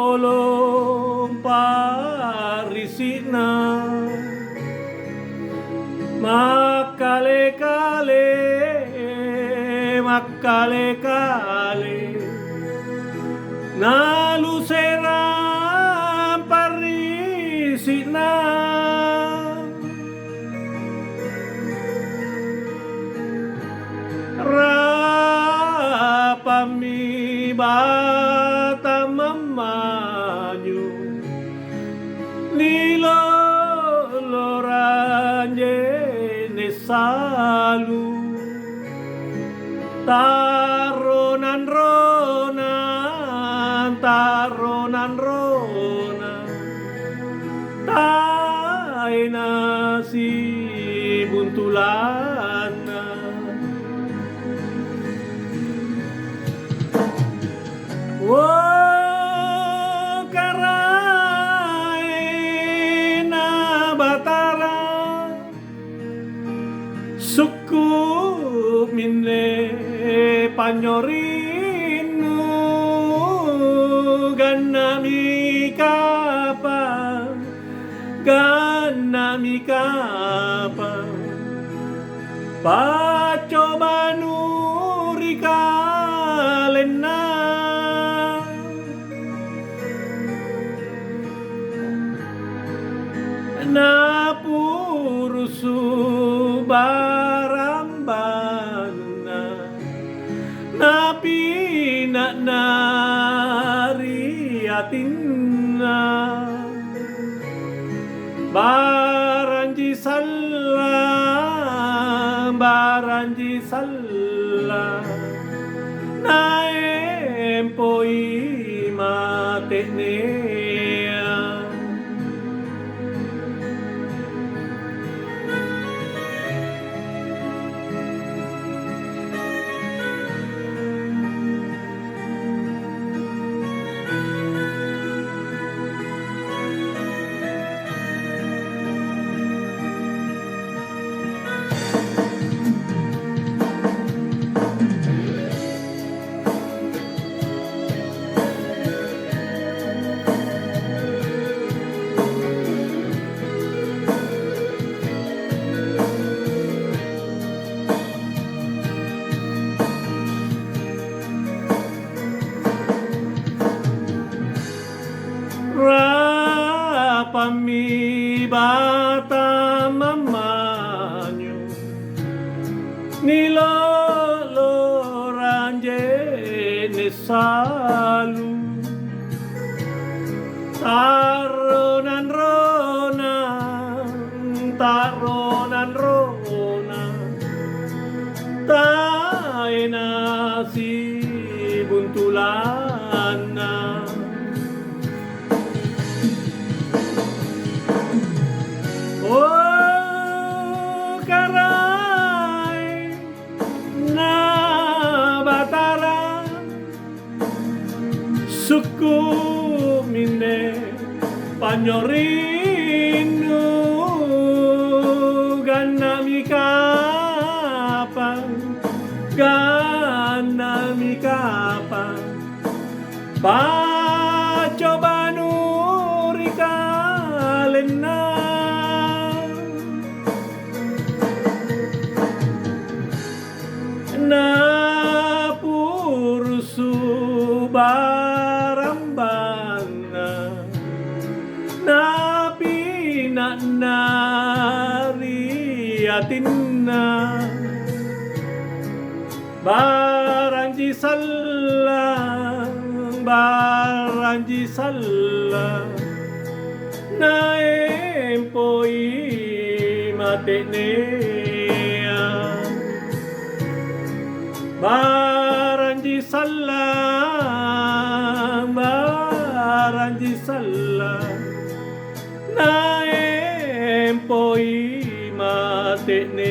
Olong parisina makale-kale naluseran parisina rapami bata mamanyu niloloranje nesalu taronan ronan taina si buntulana karai na batara suku minne panyorinu ganami kapa pacobanu rikalena napurusu barambana napina nariatinna baranji salla naempoi matenea rapami bata mamanyu niloloranje nesalu taronan ronan taina si buntulana karai na batara suku mine panyorinu ganami kapa pacobanu rikalena napurusu barambana napina nariatinna baranji salla naempoi matenea baranji salla naempoi matenea